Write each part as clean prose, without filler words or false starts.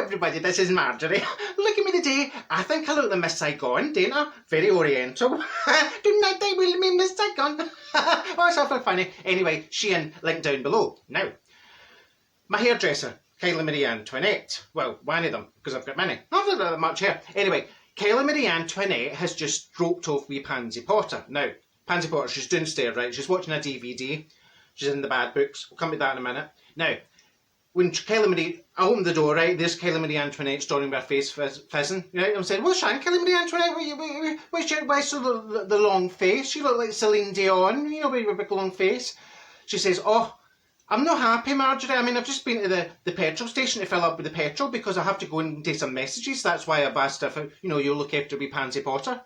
everybody, this is Marjorie. Look at me today. I think I look like Miss Saigon, don't I? Very oriental. Do not they will me Miss Saigon. Oh, it's awful funny. Anyway, Shein, link down below. Now, my hairdresser, Kylie Marie Antoinette. Well, one of them, because I've got many. Not that much hair. Anyway, Kylie Marie Antoinette has just dropped off wee Pansy Potter. Now, Pansy Potter, she's downstairs, right? She's watching a DVD. She's in the bad books. We'll come to that in a minute. Now, when Kylie Marie, I opened the door, right, there's Kylie Marie Antoinette standing with her face fizzing, right, I'm saying, what's wrong, Kylie Marie Antoinette, why so the long face? You look like Celine Dion, you know, with your big long face. She says, oh, I'm not happy, Marjorie. I mean, I've just been to the petrol station to fill up with the petrol because I have to go and do some messages. That's why I've asked if, you know, you'll look after me Pansy Potter.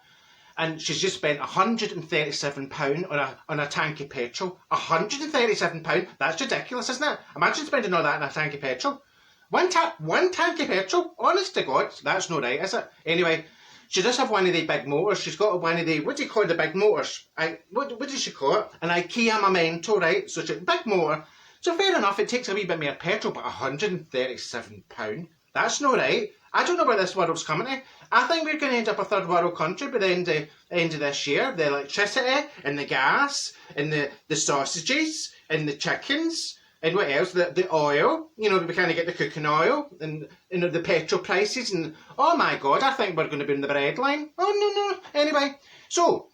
And she's just spent £137 on a tank of petrol. £137? That's ridiculous, isn't it? Imagine spending all that on a tank of petrol. One tank of petrol? Honest to God, that's not right, is it? Anyway, she does have one of the big motors. She's got one of the, what do you call the big motors? What does she call it? An IKEA Memento, right? So she's a big motor. So fair enough, it takes a wee bit more petrol, but £137? That's not right. I don't know where this world's coming to. I think we're going to end up a third world country by the end of this year. The electricity and the gas and the sausages and the chickens and what else? The oil. You know, we kind of get the cooking oil and you know, the petrol prices and oh my God, I think we're going to be in the bread line. Oh no. Anyway, so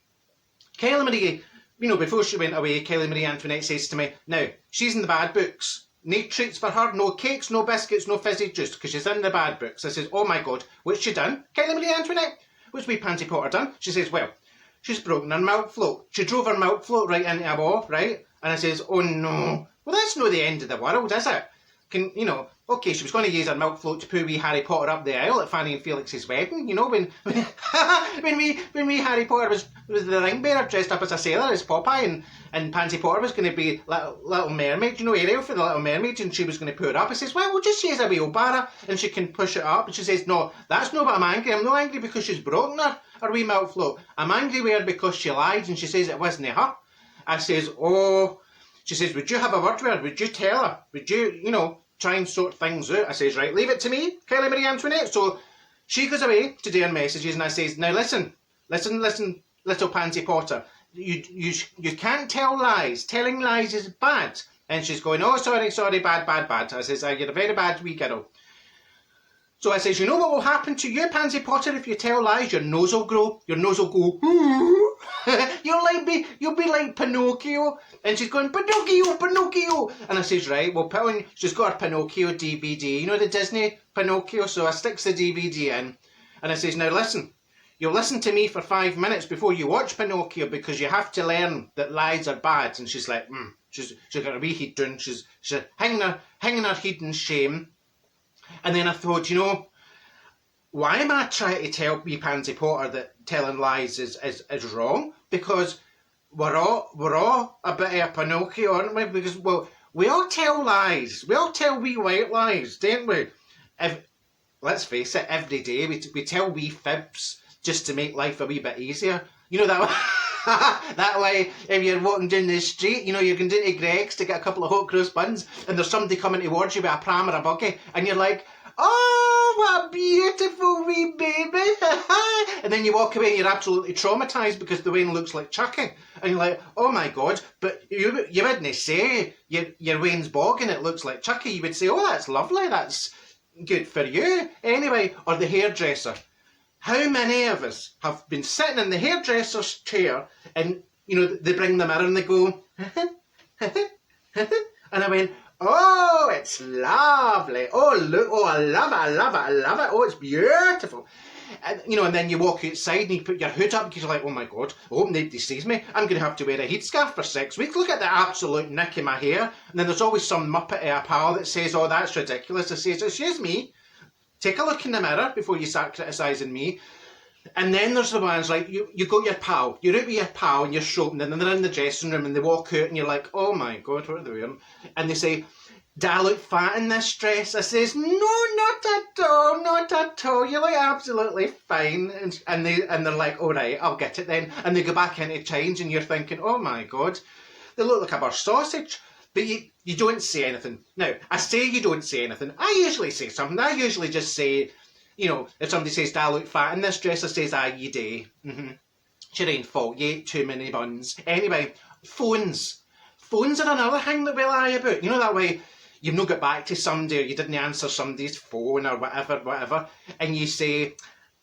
Kylie Marie, you know, before she went away, Kylie Marie Antoinette says to me, now she's in the bad books. No treats for her, no cakes, no biscuits, no fizzy juice, because she's in the bad books. I says, oh my God, what's she done? Kylie Marie Antoinette, what's wee Pansy Potter done? She says, well, she's broken her milk float. She drove her milk float right into a wall, right? And I says, oh no. Well, that's not the end of the world, is it? You know, okay, she was going to use her milk float to pull wee Harry Potter up the aisle at Fanny and Felix's wedding, you know, when wee Harry Potter was the ring bearer dressed up as a sailor, as Popeye, and Pansy Potter was going to be Little Mermaid, you know, Ariel for the Little Mermaid, and she was going to put it up. I says, well, we'll just use a wheelbarrow and she can push it up. And she says, no, that's not what I'm angry. I'm not angry because she's broken her wee milk float. I'm angry with her because she lied and she says it wasn't her. I says, oh, she says, would you have a word with her? Would you tell her? Would you, you know, try and sort things out? I says, right, leave it to me, Kylie Marie Antoinette. So she goes away to do her messages and I says, now listen, little Pansy Potter. You can't tell lies. Telling lies is bad. And she's going, oh, sorry, bad. I says, you're a very bad wee girl. So I says, you know what will happen to you, Pansy Potter, if you tell lies? Your nose will grow. Your nose will go, you'll be like Pinocchio. And she's going, Pinocchio. And I says, right, well, put on, she's got her Pinocchio DVD. You know the Disney Pinocchio? So I sticks the DVD in. And I says, now listen. You'll listen to me for 5 minutes before you watch Pinocchio because you have to learn that lies are bad. And she's like, she's got a wee heat down. She's hanging her head in shame. And then I thought, you know, why am I trying to tell wee Pansy Potter that telling lies is wrong? Because we're all a bit of a Pinocchio, aren't we? Because, well, we all tell lies. We all tell wee white lies, don't we? Let's face it, every day we tell wee fibs just to make life a wee bit easier. You know that that way, if you're walking down the street, you know, you're going down to Greg's to get a couple of hot cross buns and there's somebody coming towards you with a pram or a buggy and you're like, oh, what a beautiful wee baby. And then you walk away and you're absolutely traumatised because the Wayne looks like Chucky. And you're like, oh my God, but you wouldn't say your Wayne's bog and it looks like Chucky. You would say, oh, that's lovely, that's good for you. Anyway, or the hairdresser. How many of us have been sitting in the hairdresser's chair and, you know, they bring the mirror and they go, and I went, oh, it's lovely. Oh, look, oh, I love it. Oh, it's beautiful. And, you know, and then you walk outside and you put your hood up because you're like, oh my God, I hope nobody sees me. I'm going to have to wear a headscarf for 6 weeks. Look at the absolute nick in my hair. And then there's always some muppet of a pal that says, oh, that's ridiculous. I says, excuse me. Take a look in the mirror before you start criticising me. And then there's the ones like, you got your pal, you're out with your pal and you're shopping and then they're in the dressing room and they walk out and you're like, oh my God, what are they wearing? And they say, do I look fat in this dress? I says, no, not at all. You look absolutely fine. And they're like, all right, I'll get it then. And they go back into change and you're thinking, oh my God, they look like a burst sausage. But you don't say anything. Now, I say you don't say anything. I usually say something. I usually just say, you know, if somebody says, do I look fat in this dress? I says, aye, you do. It's your own fault. You ate too many buns. Anyway, phones. Phones are another thing that we lie about. You know, that way you've not got back to somebody, or you didn't answer somebody's phone or whatever, and you say,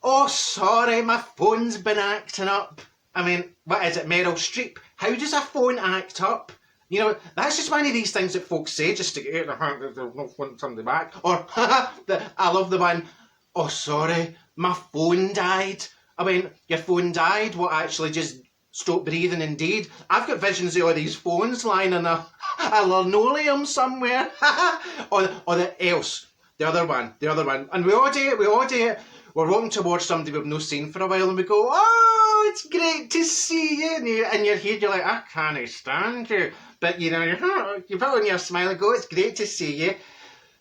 oh, sorry, my phone's been acting up. I mean, what is it, Meryl Streep? How does a phone act up? You know, that's just one of these things that folks say just to get out of the not want somebody back. Or, I love the one, oh, sorry, my phone died. I mean, your phone died? What, actually just stopped breathing indeed? I've got visions of all these phones lying in a linoleum somewhere. or the other one. And we all do it. We're walking towards somebody we've not seen for a while and we go, oh, it's great to see you. And in your head you're like, I can't stand you. But you know, you put on your smile and go, it's great to see you.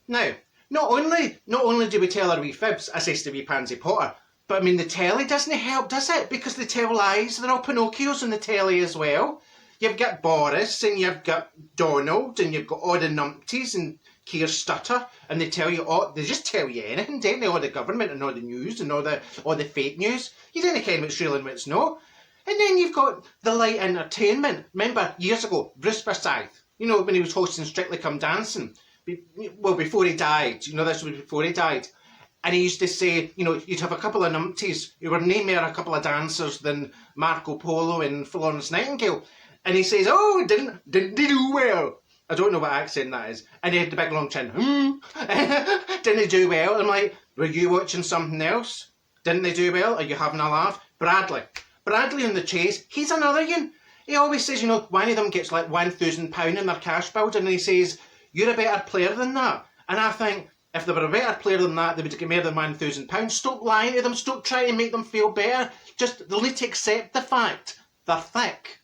Now, not only do we tell our wee fibs, I says to wee Pansy Potter, but I mean the telly doesn't help, does it? Because they tell lies. They're all Pinocchios on the telly as well. You've got Boris and you've got Donald and you've got all the numpties and Keir Stutter, and they just tell you anything, don't they? All the government and all the news and all the fake news. You don't know what's real and what's not. And then you've got the light entertainment. Remember, years ago, Bruce Forsyth, you know, when he was hosting Strictly Come Dancing, well, before he died, you know, this was before he died, and he used to say, you know, you'd have a couple of numpties who were no more a couple of dancers than Marco Polo and Florence Nightingale, and he says, oh, didn't they do well? I don't know what accent that is. And he had the big long chin. Didn't they do well? I'm like, were you watching something else? Didn't they do well? Are you having a laugh? Bradley on the Chase, he's another one. He always says, you know, one of them gets like £1,000 in their cash building, and he says, you're a better player than that. And I think, if they were a better player than that, they would get more than £1,000. Stop lying to them. Stop trying to make them feel better. Just, they'll need to accept the fact they're thick.